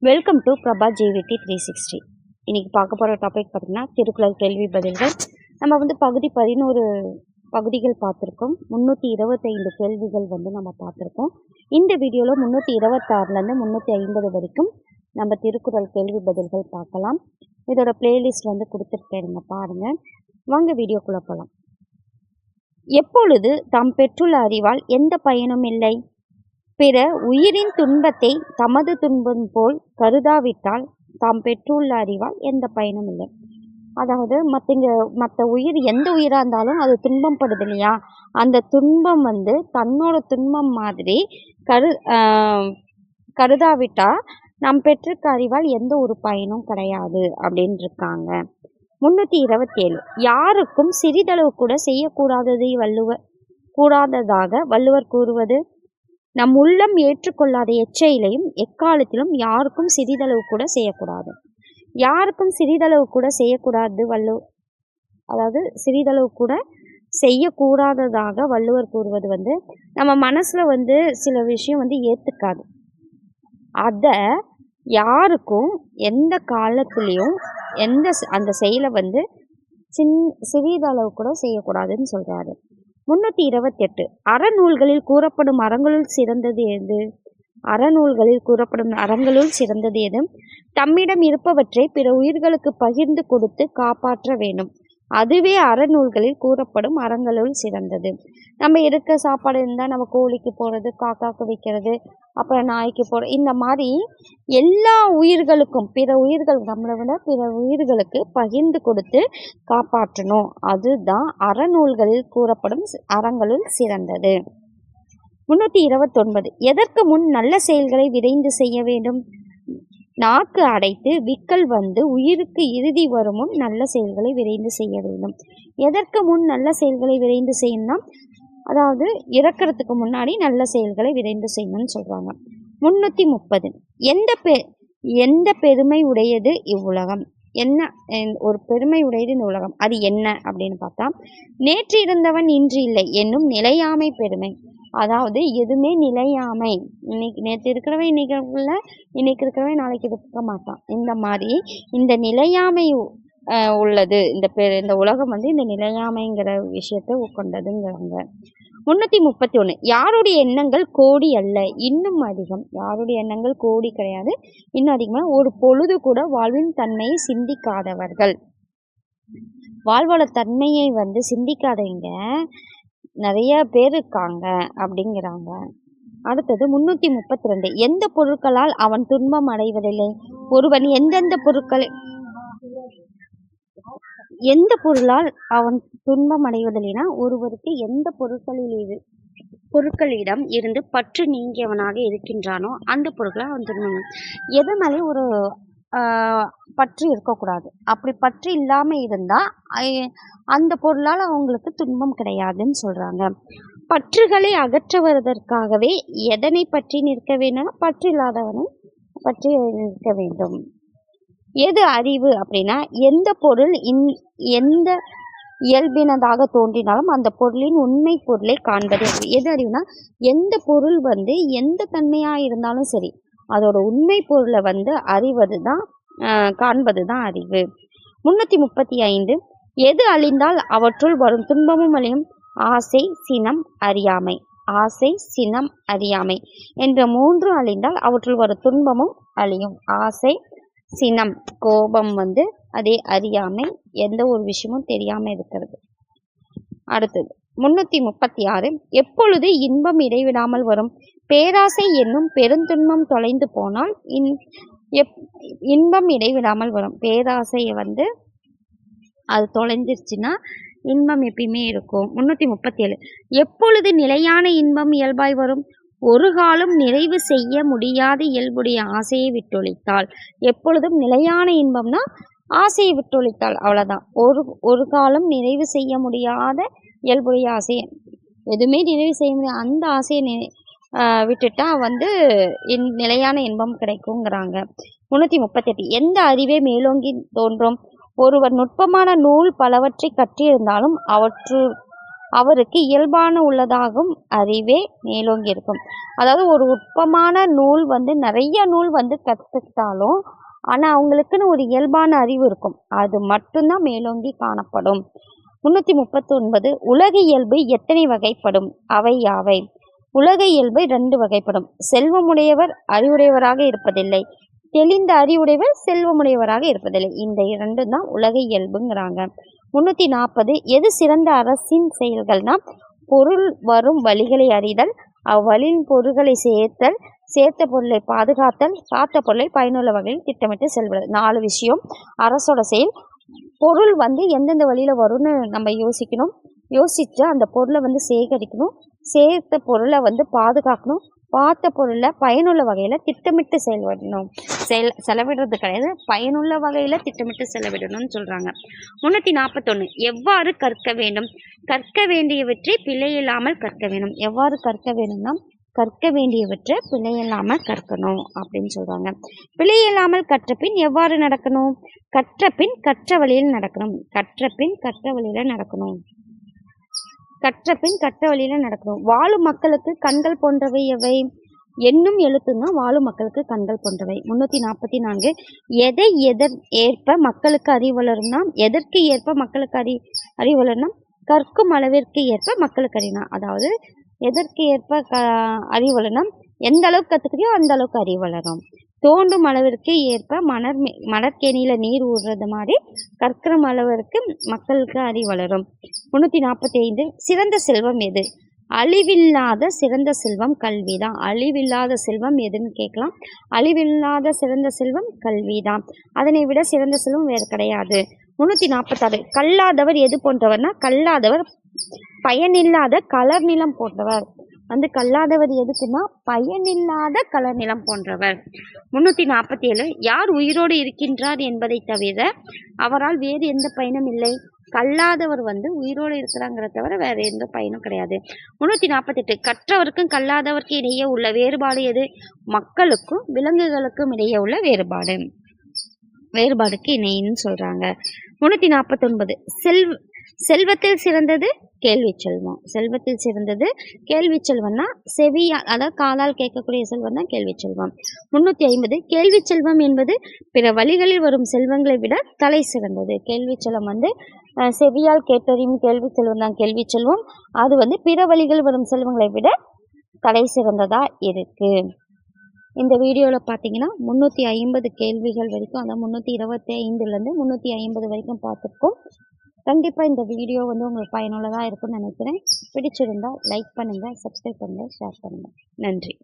Welcome to Prabha JVT 360. இன்னைக்கு பார்க்க போகிற டாபிக் பார்த்திங்கன்னா திருக்குறள் கேள்வி பதில்கள். நம்ம பகுதி 11 பகுதிகள் பார்த்துருக்கோம். 325 கேள்விகள் நம்ம பார்த்துருக்கோம். இந்த வீடியோவில் 326லேருந்து 350 வரைக்கும் நம்ம திருக்குறள் கேள்வி பதில்கள் பார்க்கலாம். இதோட பிளேலிஸ்ட் கொடுத்துருக்கேன், பாருங்கள். வாங்க வீடியோக்குள்ளே போகலாம். எப்பொழுது தாம் பெற்றுள்ள அறிவால் எந்த பயனும் இல்லை, பிற உயிரின் துன்பத்தை தமது துன்பம் போல் கருதாவிட்டால் தாம் பெற்றுள்ள அறிவால் எந்த பயனும் இல்லை. அதாவது மற்ற உயிர் எந்த உயிராக இருந்தாலும் அது துன்பம் படுது இல்லையா, அந்த துன்பம் தன்னோட துன்பம் மாதிரி கருதாவிட்டா நாம் பெற்றிருக்க அறிவால் எந்த ஒரு பயனும் கிடையாது அப்படின்னு இருக்காங்க. 327 யாருக்கும் சிறிதளவு கூட செய்யக்கூடாததை கூடாததாக வள்ளுவர் கூறுவது. நம் உள்ளம் ஏற்றுக்கொள்ளாத எச்செயலையும் எக்காலத்திலும் யாருக்கும் சிறிதளவு கூட செய்யக்கூடாது. யாருக்கும் சிறிதளவு கூட செய்யக்கூடாது அதாவது சிறிதளவு கூட செய்யக்கூடாததாக வள்ளுவர் கூறுவது நம்ம மனசுல சில விஷயம் ஏத்துக்காது. அதை யாருக்கும் எந்த காலத்திலையும் அந்த செயலை சிறிதளவு கூட செய்யக்கூடாதுன்னு சொல்றாரு. 328 அறநூல்களில் கூறப்படும் அறங்களுள் சிறந்தது எது? அறநூல்களில் கூறப்படும் அறங்களுள் சிறந்தது எது? தம்மிடம் இருப்பவற்றை பிற உயிர்களுக்கு பகிர்ந்து கொடுத்து காப்பாற்ற வேண்டும். அதுவே அறநூல்களில் கூறப்படும் அறங்களுள் சிறந்தது. நம்ம இருக்க சாப்பாடு இருந்தால் நம்ம கோழிக்கு போடுறது, காக்காக்கு வைக்கிறது, அப்புறம் நாய்க்கு போடுறது, இந்த மாதிரி எல்லா உயிர்களுக்கும் நம்மளை விட பிற உயிர்களுக்கு பகிர்ந்து கொடுத்து காப்பாற்றணும். அதுதான் அறநூல்களில் கூறப்படும் அறங்களுள் சிறந்தது. 329 எதற்கு முன் நல்ல செயல்களை விரைந்து செய்ய வேண்டும்? நாக்கு அடைத்து விக்கல் உயிருக்கு இறுதி வருமுன் நல்ல செயல்களை விரைந்து செய்ய வேண்டும். எதற்கு முன் நல்ல செயல்களை விரைந்து செய்யணும்னா, அதாவது இறக்கிறதுக்கு முன்னாடி நல்ல செயல்களை விரைந்து செய்யணும்னு சொல்றாங்க. 330 எந்த பெருமை உடையது இவ்வுலகம்? என்ன ஒரு பெருமை உடையது இந்த உலகம், அது என்ன அப்படின்னு பார்த்தா, நேற்று இருந்தவன் இன்று இல்லை என்னும் நிலையாமை பெருமை. அதாவது எதுவுமே நிலையாமை, நேற்று இருக்கிறவன் இன்னைக்கு இருக்கிறவன் நாளைக்கு இருக்க மாட்டான். இந்த மாதிரி இந்த நிலையாமை உள்ளது இந்த உலகம் இந்த நிலையாமைங்கிற விஷயத்தை கொண்டதுங்கிறாங்க. 331 யாருடைய எண்ணங்கள் கோடி அல்ல இன்னும் அதிகம். யாருடைய எண்ணங்கள் கோடி கிடையாது, இன்னும் அதிகமாக ஒரு பொழுது கூட வாழ்வின் தன்மையை சிந்திக்காதவர்கள். வாழ்வோட தன்மையை சிந்திக்காதவங்க நிறைய பேர் இருக்காங்க அப்படிங்கிறாங்க. அடுத்தது 332 எந்த பொருட்களால் அவன் துன்பம் அடைவதில்லை? ஒருவன் எந்த பொருளால் அவன் துன்பம் அடைவதில்லைனா, ஒருவருக்கு எந்த பொருட்களிடம் இருந்து பற்று நீங்கியவனாக இருக்கின்றானோ அந்த பொருட்களால் அவன் துன்பம். எது மேலே ஒரு பற்று இருக்கக்கூடாது. அப்படி பற்று இல்லாமல் இருந்தால் அந்த பொருளால் அவங்களுக்கு துன்பம் கிடையாதுன்னு சொல்கிறாங்க. பற்றுகளை அகற்றுவதற்காகவே எதனை பற்றி நிற்க வேண்டும்னா, பற்று இல்லாதவனை பற்றி நிற்க வேண்டும். எது அறிவு அப்படின்னா, எந்த பொருள் எந்த இயல்பினதாக தோன்றினாலும் அந்த பொருளின் உண்மை பொருளை காண்பது. எது அறிவுனா, எந்த பொருள் எந்த தன்மையாக இருந்தாலும் சரி, அதோட உண்மை பொருளை அறிவது தான் காண்பது தான் அறிவு. 335 எது அழிந்தால் அவற்றுள் வரும் துன்பமும் அழியும்? ஆசை, சினம், அறியாமை. ஆசை, சினம், அறியாமை என்ற 3 அழிந்தால் அவற்றுள் வரும் துன்பமும் அழியும். ஆசை, சினம், கோபம், அதே அறியாமை, எந்த ஒரு விஷயமும் தெரியாம இருக்கிறது. அடுத்தது 336 எப்பொழுது இன்பம் இடைவிடாமல் வரும்? பேராசை என்னும் பெருந்துன்பம் தொலைந்து போனால் இன்பம் இடைவிடாமல் வரும். பேராசையை அது தொலைஞ்சிருச்சுன்னா இன்பம் எப்பயுமே இருக்கும். 337 எப்பொழுது நிலையான இன்பம் இயல்பாய் வரும்? ஒரு காலம் நிறைவு செய்ய முடியாத இயல்புடைய ஆசையை விட்டொழித்தால். எப்பொழுதும் நிலையான இன்பம்னா ஆசையை விட்டொழித்தால், அவ்வளோதான். ஒரு காலம் நிறைவு செய்ய முடியாத இயல்புடைய ஆசையை, எதுவுமே நிறைவு செய்ய முடியாது அந்த ஆசையை விட்டுட்டா நிலையான இன்பம் கிடைக்குங்கிறாங்க. 338 எந்த அறிவே மேலோங்கி தோன்றும்? ஒருவர் நுட்பமான நூல் பலவற்றை கற்றிருந்தாலும் அவருக்கு இயல்பான உள்ளதாகும் அறிவே மேலோங்கி இருக்கும். அதாவது ஒரு நுட்பமான நூல் வந்து நிறைய நூல் வந்து கற்றுக்கிட்டாலும் ஆனால் அவங்களுக்குன்னு ஒரு இயல்பான அறிவு இருக்கும், அது மட்டும்தான் மேலோங்கி காணப்படும். 339 உலக இயல்பு எத்தனை வகைப்படும், அவை யாவை? உலக இயல்பு 2 வகைப்படும். செல்வமுடையவர் அறிவுடையவராக இருப்பதில்லை, தெளிந்த அறிவுடையவர் செல்வமுடையவராக இருப்பதில்லை. இந்த 2 தான் உலக இயல்புங்கிறாங்க. 340 எது சிறந்த அரசின் செயல்கள்னா பொருள் வரும் வழிகளை அறிதல், அவ்வழியின் பொருள்களை சேர்த்தல், சேர்த்த பொருளை பாதுகாத்தல், காத்த பொருளை பயனுள்ள வகையில் திட்டமிட்டு செல்வது. 4 விஷயம் அரசோட செயல். பொருள் வந்து எந்தெந்த வழியில் வரும்னு நம்ம யோசிக்கணும், யோசித்து அந்த பொருளை வந்து சேகரிக்கணும், சேர்த்த பொருளை வந்து பாதுகாக்கணும், பார்த்த பொருளை பயனுள்ள வகையில் திட்டமிட்டு செயல்படணும். செலவிடுறது கிடையாது, பயனுள்ள வகையில் திட்டமிட்டு செலவிடணும்னு சொல்கிறாங்க. 341 எவ்வாறு கற்க வேண்டும்? கற்க வேண்டியவற்றை பிழையில்லாமல் கற்க வேண்டும். எவ்வாறு கற்க வேணும்னா கற்க வேண்டியவற்றை பிழையில்லாமல் கற்கணும் அப்படின்னு சொல்கிறாங்க. பிழையில்லாமல் கற்ற பின் எவ்வாறு நடக்கணும்? கற்ற பின் கற்ற வழியில் நடக்கணும். கற்ற பின் கற்ற வழியில் நடக்கணும். கற்ற பின் கற்ற வழியில் நடக்கணும். வாழும் மக்களுக்கு கண்கள் போன்றவை எவை? எண்ணும் எழுத்துன்னா வாழும் மக்களுக்கு கண்கள் போன்றவை. 344 எதை ஏற்ப மக்களுக்கு அறிவு வளரும்னா எதற்கு ஏற்ப மக்களுக்கு அறிவு வளரும்னா கற்கும் அளவிற்கு ஏற்ப மக்களுக்கு அறிவுனா, அதாவது எதற்கு ஏற்ப அறிவு வளரும், எந்த அளவுக்கு கற்றுக்கிறியோ அந்த அளவுக்கு அறிவு வளரும். தோண்டும் அளவிற்கு ஏற்ப மணற்கேணியில் நீர் ஊறுறது மாதிரி கற்கிற அளவிற்கு மக்களுக்கு அறிவு வளரும். 345 சிறந்த செல்வம் எது? அழிவில்லாத சிறந்த செல்வம் கல்விதான். அழிவில்லாத செல்வம் எதுன்னு கேட்கலாம். அழிவில்லாத சிறந்த செல்வம் கல்விதான். அதனை விட சிறந்த செல்வம் வேறு கிடையாது. 346 கல்லாதவர் எது போன்றவர்னா கல்லாதவர் பயனில்லாத கலர் நிலம் போன்றவர். வந்து கல்லாதவர் எதுக்குன்னா பயனில்லாத கலர் நிலம் போன்றவர். 347 யார் உயிரோடு இருக்கின்றார் என்பதை தவிர அவரால் வேறு எந்த பயனும் இல்லை. கல்லாதவர் வந்து உயிரோடு இருக்கிறாங்கிறத தவிர வேற எந்த பயனும் கிடையாது. 348 கற்றவருக்கும் கல்லாதவருக்கும் இடையே உள்ள வேறுபாடு எது? மக்களுக்கும் விலங்குகளுக்கும் இடையே உள்ள வேறுபாடுக்கு இணைன்னு சொல்றாங்க. 349 செல்வத்தில் சிறந்தது கேள்வி செல்வம். செல்வத்தில் சிறந்தது கேள்வி செல்வம்னா செவியால், அதாவது காதால் கேட்கக்கூடிய செல்வம் தான் கேள்வி செல்வம். 350 கேள்வி செல்வம் என்பது பிற வழிகளில் வரும் செல்வங்களை விட தலை சிறந்தது. கேள்வி செல்வம் வந்து செவியால் கேட்டறியும் கேள்வி செல்வம் தான் கேள்வி செல்வம். அது வந்து பிற வழிகள் வரும் செல்வங்களை விட தலை சிறந்ததா இருக்கு. இந்த வீடியோவில் பார்த்தீங்கன்னா 350 கேள்விகள் வரைக்கும், அதாவது 325லேருந்து 350 வரைக்கும் பார்த்துருக்கோம். கண்டிப்பாக இந்த வீடியோ வந்து உங்களுக்கு பயனுள்ளதாக இருக்கும்னு நினைக்கிறேன். பிடிச்சிருந்தால் லைக் பண்ணுங்கள், சப்ஸ்கிரைப் பண்ணுங்கள், ஷேர் பண்ணுங்கள். நன்றி.